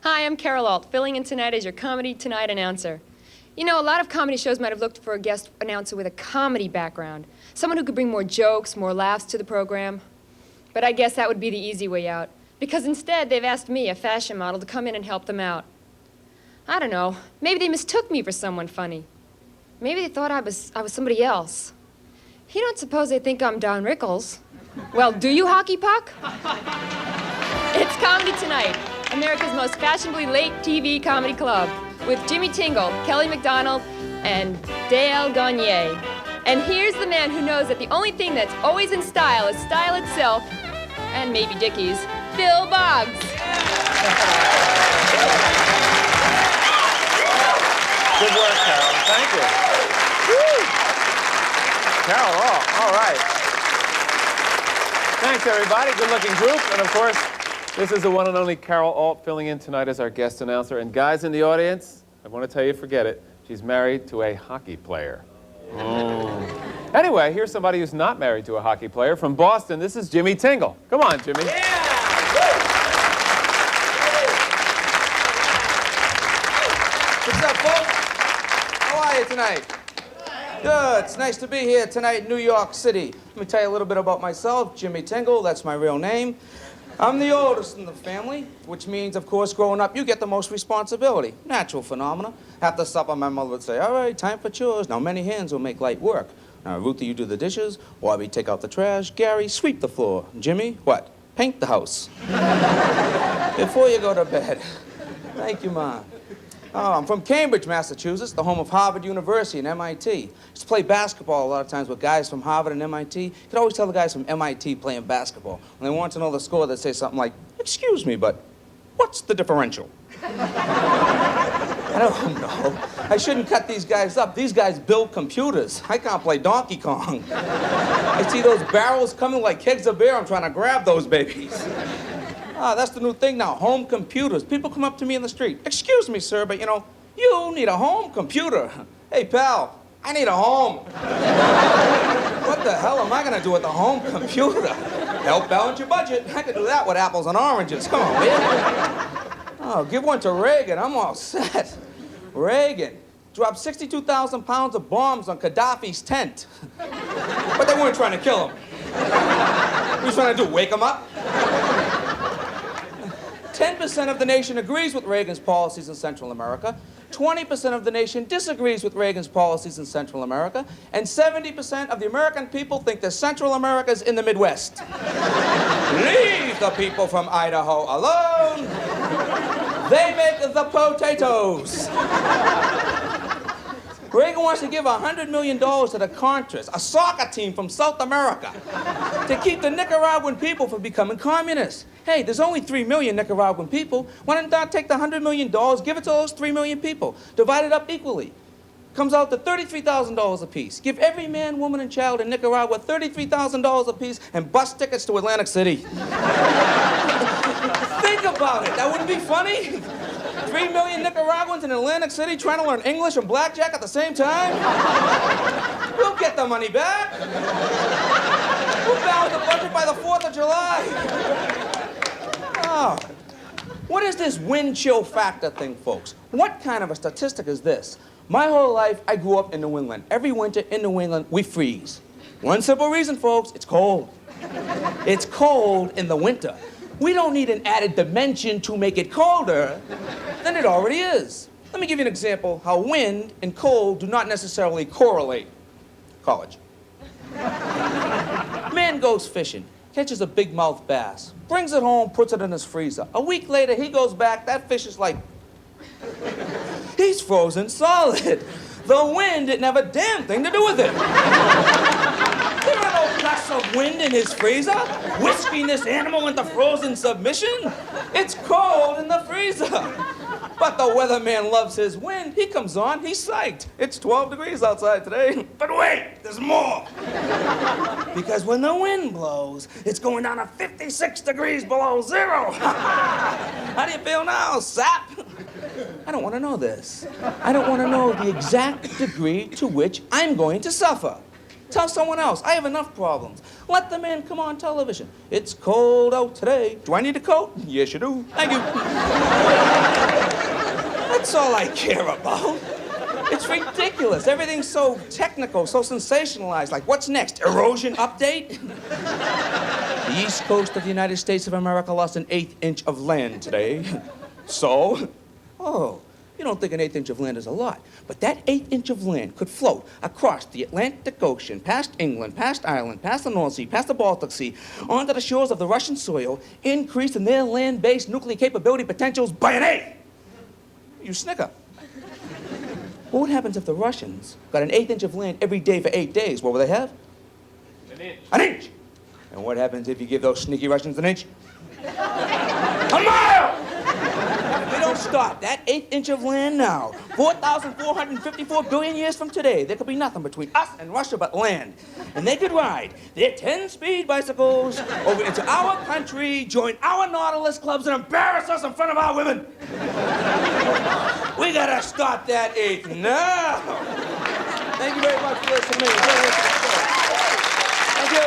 Hi, I'm Carol Alt, filling in tonight as your Comedy Tonight announcer. You know, a lot of comedy shows might have looked for a guest announcer with a comedy background, someone who could bring more jokes, more laughs to the program. But I guess that would be the easy way out, because instead they've asked me, a fashion model, to come in and help them out. I don't know, maybe they mistook me for someone funny. Maybe they thought I was somebody else. You don't suppose they think I'm Don Rickles? Well, do you, Hockey Puck? It's Comedy Tonight, America's most fashionably late TV comedy club, with Jimmy Tingle, Kelly MacDonald, and Dale Gonyea. And here's the man who knows that the only thing that's always in style is style itself, and maybe Dickies, Bill Boggs. Good work, Carol. Thank you. Woo. Carol, all right. Thanks, everybody. Good-looking group. And, of course, this is the one and only Carol Alt filling in tonight as our guest announcer. And guys in the audience, I want to tell you, forget it. She's married to a hockey player. Anyway, here's somebody who's not married to a hockey player. From Boston, this is Jimmy Tingle. Come on, Jimmy. Yeah! What's up, folks? How are you tonight? Good. It's nice to be here tonight in New York City. Let me tell you a little bit about myself. Jimmy Tingle, that's my real name. I'm the oldest in the family, which means, of course, growing up, you get the most responsibility. Natural phenomena. After supper, my mother would say, all right, time for chores. Now, many hands will make light work. Now, Ruthie, you do the dishes. Bobby, take out the trash. Gary, sweep the floor. Jimmy, what? Paint the house. Before you go to bed. Thank you, Mom. Oh, I'm from Cambridge, Massachusetts, the home of Harvard University and MIT. I used to play basketball a lot of times with guys from Harvard and MIT. You could always tell the guys from MIT playing basketball. When they want to know the score, they'd say something like, excuse me, but what's the differential? I don't know. I shouldn't cut these guys up. These guys build computers. I can't play Donkey Kong. I see those barrels coming like kegs of beer. I'm trying to grab those babies. Ah, that's the new thing now, home computers. People come up to me in the street. Excuse me, sir, but, you need a home computer. Hey, pal, I need a home. What the hell am I going to do with a home computer? Help balance your budget. I could do that with apples and oranges. Come on, man. Oh, give one to Reagan. I'm all set. Reagan dropped 62,000 pounds of bombs on Gaddafi's tent. But they weren't trying to kill him. What were you trying to do, wake him up? 10% of the nation agrees with Reagan's policies in Central America, 20% of the nation disagrees with Reagan's policies in Central America, and 70% of the American people think that Central America's in the Midwest. Leave the people from Idaho alone. They make the potatoes. Reagan wants to give $100 million to the Contras, a soccer team from South America, to keep the Nicaraguan people from becoming communists. Hey, there's only 3 million Nicaraguan people. Why don't I take the $100 million, give it to those 3 million people, divide it up equally? Comes out to $33,000 apiece. Give every man, woman, and child in Nicaragua $33,000 apiece and bus tickets to Atlantic City. Think about it. That wouldn't be funny? 3 million Nicaraguans in Atlantic City trying to learn English and blackjack at the same time? We'll get the money back. We'll balance the budget by the 4th of July. Oh. What is this wind chill factor thing, folks? What kind of a statistic is this? My whole life, I grew up in New England. Every winter in New England, we freeze. One simple reason, folks, it's cold. It's cold in the winter. We don't need an added dimension to make it colder than it already is. Let me give you an example how wind and cold do not necessarily correlate. College. Man goes fishing, catches a big mouth bass, brings it home, puts it in his freezer. A week later, he goes back, that fish is like, he's frozen solid. The wind didn't have a damn thing to do with it. There are no gusts of wind in his freezer, whisking this animal into frozen submission. It's cold in the freezer. But the weatherman loves his wind. He comes on, he's psyched. It's 12 degrees outside today. But wait, there's more. Because when the wind blows, it's going down to 56 degrees below zero. How do you feel now, sap? I don't want to know this. I don't want to know the exact degree to which I'm going to suffer. Tell someone else. I have enough problems. Let the man come on television. It's cold out today. Do I need a coat? Yes, you do. Thank you. That's all I care about. It's ridiculous. Everything's so technical, so sensationalized. Like, what's next? Erosion update? The east coast of the United States of America lost an 1/8 inch of land today. So? Oh, you don't think an 1/8 inch of land is a lot. But that 1/8 inch of land could float across the Atlantic Ocean, past England, past Ireland, past the North Sea, past the Baltic Sea, onto the shores of the Russian soil, increasing their land-based nuclear capability potentials by an 1/8. You snicker. What would happen if the Russians got an 1/8 inch of land every day for 8 days? What would they have? An inch. An inch! And what happens if you give those sneaky Russians an inch? A mile! If we don't stop that 1/8 inch of land now, 4,454 billion years from today, there could be nothing between us and Russia but land. And they could ride their 10-speed bicycles over into our country, join our Nautilus clubs, and embarrass us in front of our women. We gotta stop that 1/8 now. Thank you very much for listening to me. Enjoy the rest of the show. Thank you.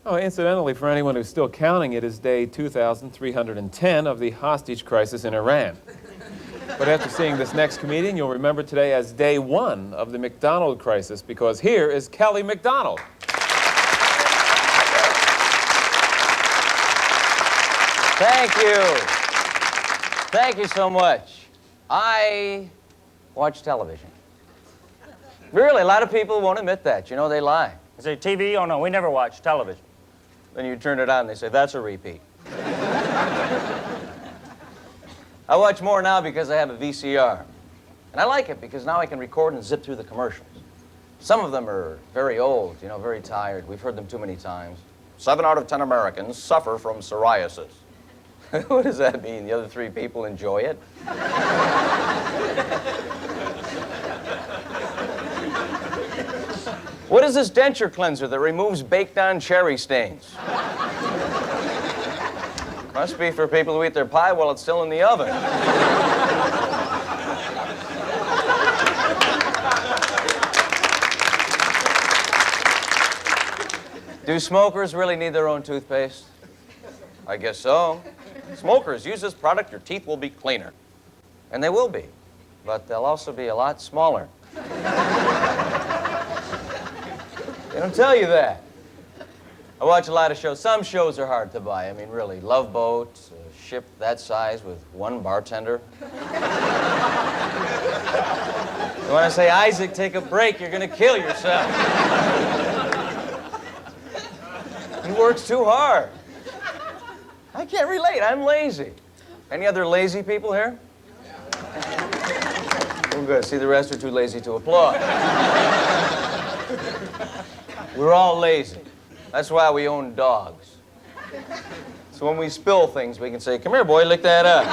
Oh, incidentally, for anyone who's still counting, it is day 2,310 of the hostage crisis in Iran. But after seeing this next comedian, you'll remember today as day 1 of the MacDonald crisis, because here is Kelly MacDonald. Thank you. Thank you so much. I watch television. Really, a lot of people won't admit that. You know, they lie. They say, TV? Oh, no, we never watch television. Then you turn it on and they say, that's a repeat. I watch more now because I have a VCR. And I like it because now I can record and zip through the commercials. Some of them are very old, you know, very tired. We've heard them too many times. 7 out of 10 Americans suffer from psoriasis. What does that mean? The other 3 people enjoy it? What is this denture cleanser that removes baked-on cherry stains? Must be for people who eat their pie while it's still in the oven. Do smokers really need their own toothpaste? I guess so. Smokers, use this product, your teeth will be cleaner. And they will be, but they'll also be a lot smaller. They don't tell you that. I watch a lot of shows. Some shows are hard to buy. I mean, really. Love Boat, a ship that size with 1 bartender. You want to say, Isaac, take a break. You're going to kill yourself. He works too hard. I can't relate. I'm lazy. Any other lazy people here? Oh, good. See, the rest are too lazy to applaud. We're all lazy. That's why we own dogs. So when we spill things, we can say, come here, boy, lick that up.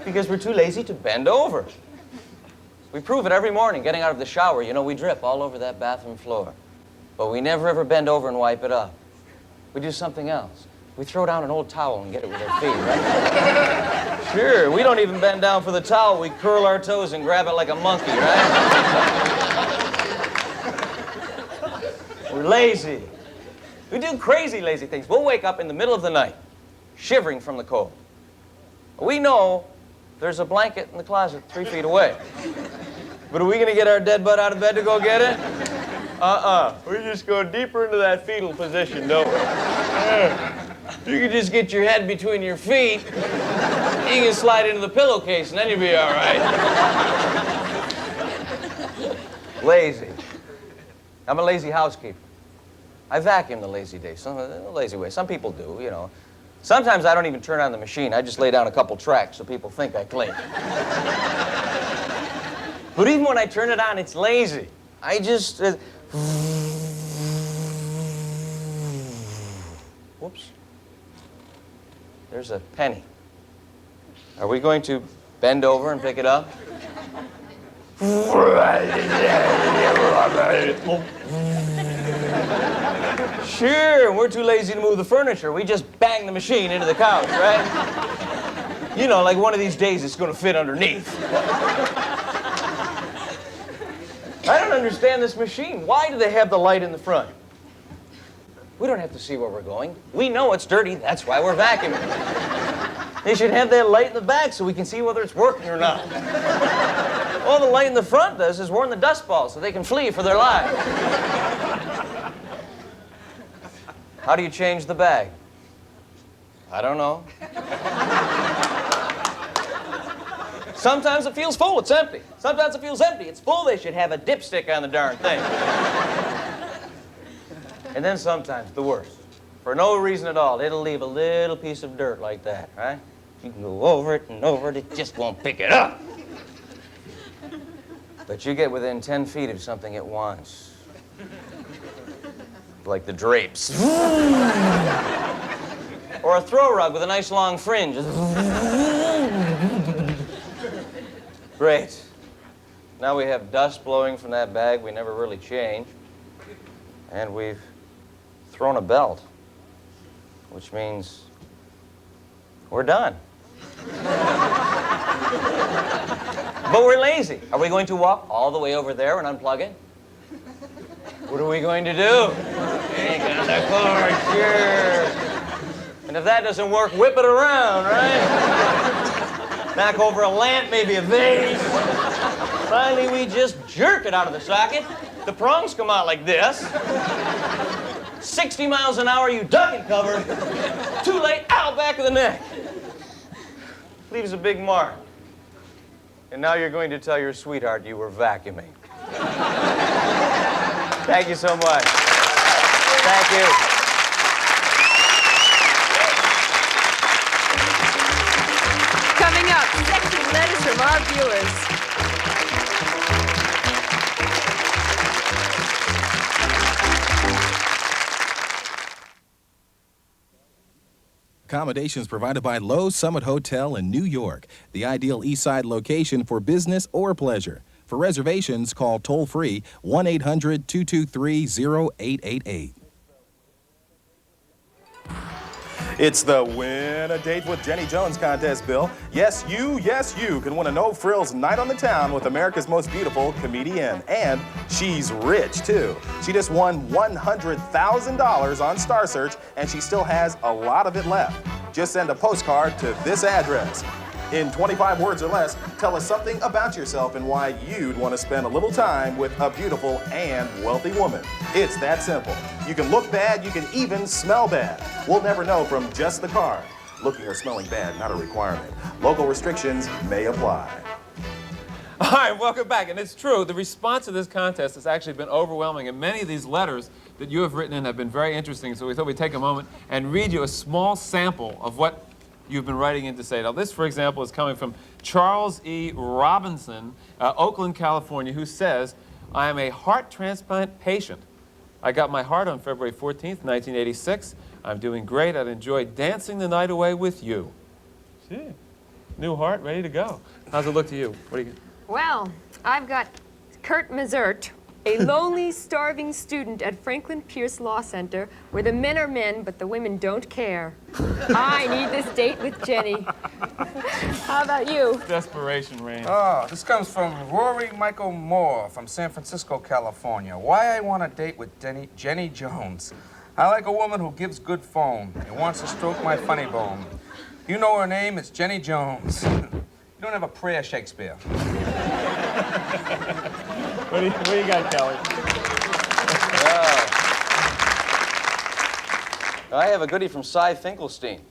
Because we're too lazy to bend over. We prove it every morning, getting out of the shower. You know, we drip all over that bathroom floor. But we never, ever bend over and wipe it up. We do something else. We throw down an old towel and get it with our feet, right? Sure, we don't even bend down for the towel. We curl our toes and grab it like a monkey, right? We're lazy. We do crazy lazy things. We'll wake up in the middle of the night, shivering from the cold. We know there's a blanket in the closet 3 feet away. But are we going to get our dead butt out of bed to go get it? We just go deeper into that fetal position, don't we? You can just get your head between your feet. You can slide into the pillowcase, and then you'll be all right. Lazy. I'm a lazy housekeeper. I vacuum the lazy day, the lazy way. Some people do, you know. Sometimes I don't even turn on the machine. I just lay down a couple tracks so people think I clean. But even when I turn it on, it's lazy. I just... Whoops. There's a penny. Are we going to Bend over and pick it up. Sure, we're too lazy to move the furniture. We just bang the machine into the couch, right? You know, like one of these days it's gonna fit underneath. I don't understand this machine. Why do they have the light in the front? We don't have to see where we're going. We know it's dirty, that's why we're vacuuming. They should have that light in the back so we can see whether it's working or not. All the light in the front does is warn the dust balls so they can flee for their lives. How do you change the bag? I don't know. Sometimes it feels full, it's empty. Sometimes it feels empty, it's full. They should have a dipstick on the darn thing. And then sometimes, the worst, for no reason at all, it'll leave a little piece of dirt like that, right? You can go over it and over it, it just won't pick it up. But you get within 10 feet of something it wants. Like the drapes. Or a throw rug with a nice long fringe. Great. Now we have dust blowing from that bag we never really changed. And we've thrown a belt, which means we're done. But we're lazy. Are we going to walk all the way over there and unplug it? What are we going to do? Take on the cord, sure. And if that doesn't work, whip it around, right? Knock over a lamp, maybe a vase. Finally, we just jerk it out of the socket. The prongs come out like this. 60 miles an hour, you duck and cover. Too late, ow, back of the neck. Leaves a big mark. And now you're going to tell your sweetheart you were vacuuming. Thank you so much. Thank you. Coming up, sexy letters from our viewers. Accommodations provided by Lowe's Summit Hotel in New York, the ideal East Side location for business or pleasure. For reservations, call toll-free 1-800-223-0888. It's the Win a Date with Jenny Jones contest, Bill. Yes, you can win a no-frills night on the town with America's most beautiful comedian. And she's rich, too. She just won $100,000 on Star Search, and she still has a lot of it left. Just send a postcard to this address. In 25 words or less, tell us something about yourself and why you'd want to spend a little time with a beautiful and wealthy woman. It's that simple. You can look bad, you can even smell bad. We'll never know from just the card. Looking or smelling bad, not a requirement. Local restrictions may apply. All right, welcome back. And it's true, the response to this contest has actually been overwhelming, and many of these letters that you have written in have been very interesting, so we thought we'd take a moment and read you a small sample of what you've been writing in to say. Now, this, for example, is coming from Charles E. Robinson, Oakland, California, who says, I am a heart transplant patient. I got my heart on February 14th, 1986. I'm doing great. I'd enjoy dancing the night away with you. See, new heart, ready to go. How's it look to you? What do you? Well, I've got Kurt Mazert, a lonely, starving student at Franklin Pierce Law Center, where the men are men, but the women don't care. I need this date with Jenny. How about you? Desperation reigns. Oh, this comes from Rory Michael Moore from San Francisco, California. Why I want a date with Jenny Jones. I like a woman who gives good phone and wants to stroke my funny bone. You know her name, it's Jenny Jones. You don't have a prayer, Shakespeare. What do you got, Kelly? I have a goodie from Cy Finkelstein.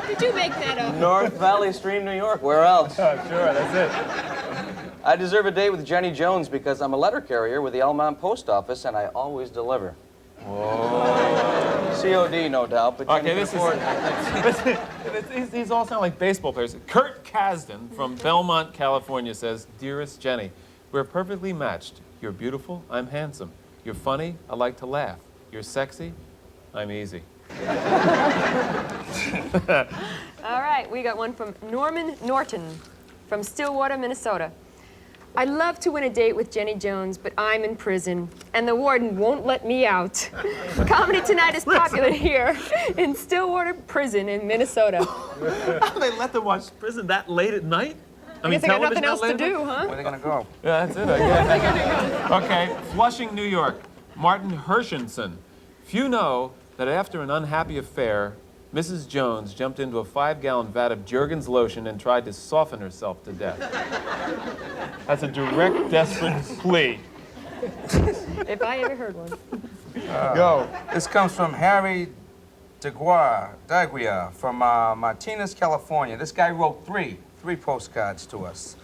Did you make that up? North Valley Stream, New York. Where else? Oh, sure, that's it. I deserve a date with Jenny Jones because I'm a letter carrier with the Elmont Post Office, and I always deliver. Whoa. COD, no doubt, but Okay, Jenny this can afford is... These all sound like baseball players. Kurt Kasdan from Belmont, California says, Dearest Jenny, we're perfectly matched. You're beautiful, I'm handsome. You're funny, I like to laugh. You're sexy, I'm easy. All right, we got one from Norman Norton from Stillwater, Minnesota. I'd love to win a date with Jenny Jones, but I'm in prison, and the warden won't let me out. Comedy Tonight is popular here in Stillwater Prison in Minnesota. They let them watch prison that late at night? I guess they got nothing else to do, huh? Where are they gonna go? Yeah, that's it, I guess. Okay, Flushing, New York. Martin Hershenson. Few know that after an unhappy affair, Mrs. Jones jumped into a 5-gallon vat of Jergens lotion and tried to soften herself to death. That's a direct, desperate plea. If I ever heard one. Go. This comes from Harry Daguia from Martinez, California. This guy wrote three postcards to us.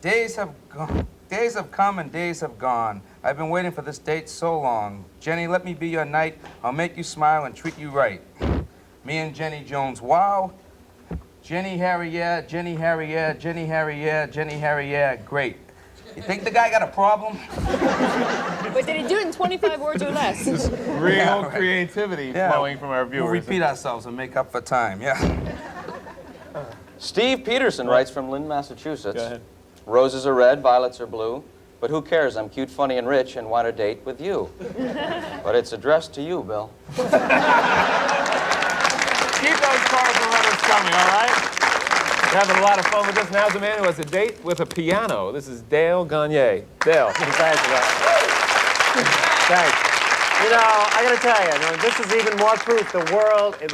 Days have come and days have gone. I've been waiting for this date so long. Jenny, let me be your knight. I'll make you smile and treat you right. Me and Jenny Jones, wow. Jenny, Harry, yeah. Jenny, Harry, yeah. Jenny, Harry, yeah. Jenny, Harry, yeah. Great. You think the guy got a problem? But did he do it in 25 words or less? Real creativity flowing from our viewers. We'll repeat ourselves and make up for time, yeah. Steve Peterson writes from Lynn, Massachusetts. Go ahead. Roses are red, violets are blue. But who cares? I'm cute, funny, and rich and want a date with you. But it's addressed to you, Bill. Keep those cards and letters coming, all right? We're having a lot of fun with this. Now's a man who has a date with a piano. This is Dale Gonyea. Dale. Thanks, Bill. Thanks. You know, I gotta tell you, this is even more proof the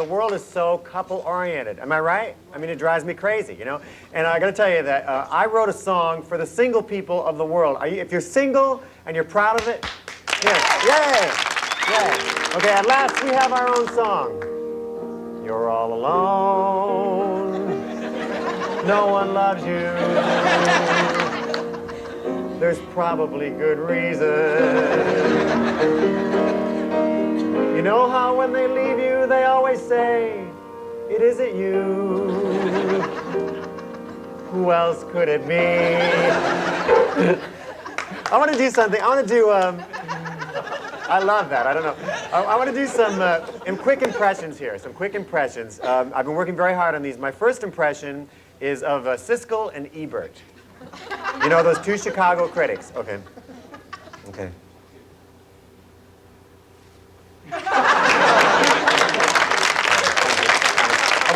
world is so couple-oriented. Am I right? I mean, it drives me crazy, you know? And I gotta tell you that I wrote a song for the single people of the world. If you're single and you're proud of it, yeah, yay, yay. Okay, at last we have our own song. You're all alone, no one loves you. There's probably good reason. You know how when they leave you, they always say, it isn't you. Who else could it be? I want to do something. I want to do, I love that. I don't know. I want to do some quick impressions here, some quick impressions. I've been working very hard on these. My first impression is of Siskel and Ebert. You know, those two Chicago critics. Okay. Okay. I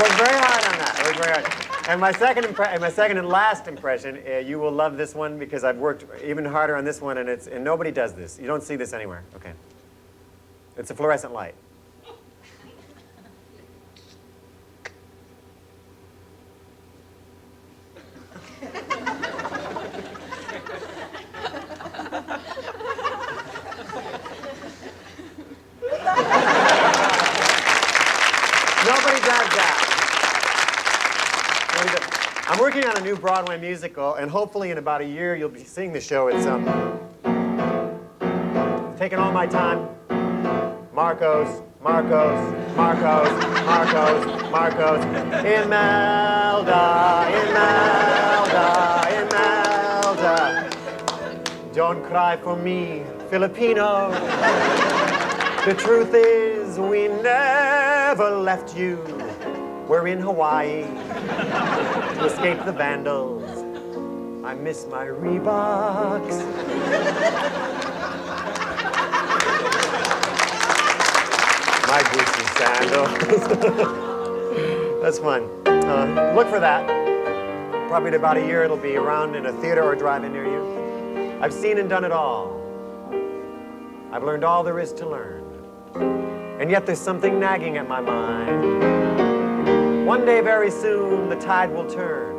worked very hard on that. I worked very hard. And my second and last impression, you will love this one because I've worked even harder on this one, and nobody does this. You don't see this anywhere. Okay. It's a fluorescent light. Nobody does that. I'm working on a new Broadway musical, and hopefully in about a year you'll be seeing the show. It's taking all my time. Marcos, Marcos, Marcos, Marcos, Marcos. Imelda, Imelda, Imelda. Don't cry for me, Filipino. The truth is we never left you. We're in Hawaii to escape the vandals. I miss my Reeboks. My Gucci sandals. That's fun. Look for that. Probably in about a year it'll be around in a theater or drive-in near you. I've seen and done it all. I've learned all there is to learn. And yet there's something nagging at my mind. One day very soon the tide will turn,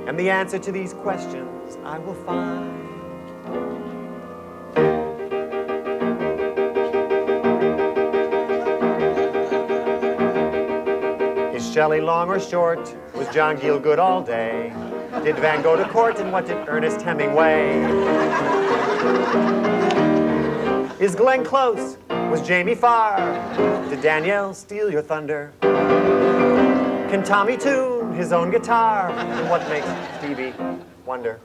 and the answer to these questions I will find. Is Shelley long or short? Was John Giel good all day? Did Van Gogh to court, and what did Ernest Hemingway? Is Glenn close? Was Jamie far? Did Danielle steal your thunder? Can Tommy tune his own guitar? And what makes Stevie wonder?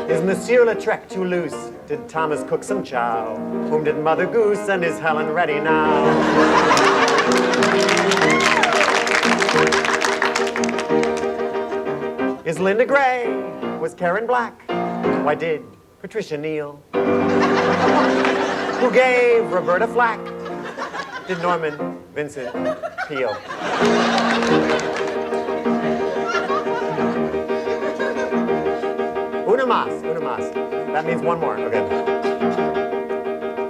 Is Monsieur Lautrec too loose? Did Thomas cook some chow? Whom did Mother Goose and is Helen ready now? Is Linda Gray? Was Karen Black? Why did Patricia kneel? Who gave Roberta flack? Did Norman Vincent Peale? Una mas. That means one more. Okay.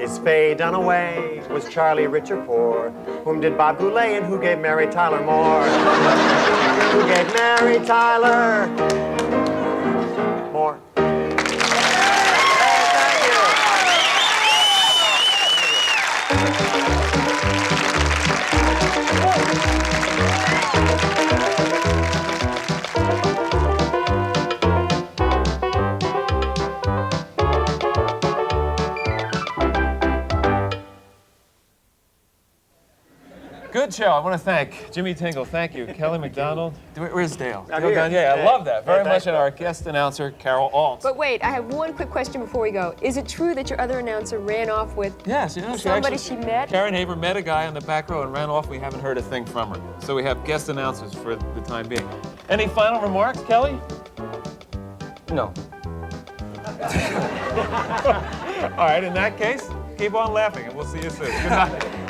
Is Faye Dunaway? Was Charlie rich or poor? Whom did Bob Goulet and who gave Mary Tyler Moore? Who gave Mary Tyler Moore? Good show. I want to thank Jimmy Tingle. Thank you. Kelly MacDonald. Where's Dale? I'm Dale here. Gonyea. I love that very much. thanks, And our guest announcer, Carol Alt. But wait, I have one quick question before we go. Is it true that your other announcer ran off with Yes, you know, somebody she met? Karen Haber met a guy on the back row and ran off. We haven't heard a thing from her. So we have guest announcers for the time being. Any final remarks, Kelly? No. All right, in that case, keep on laughing and we'll see you soon. Good night.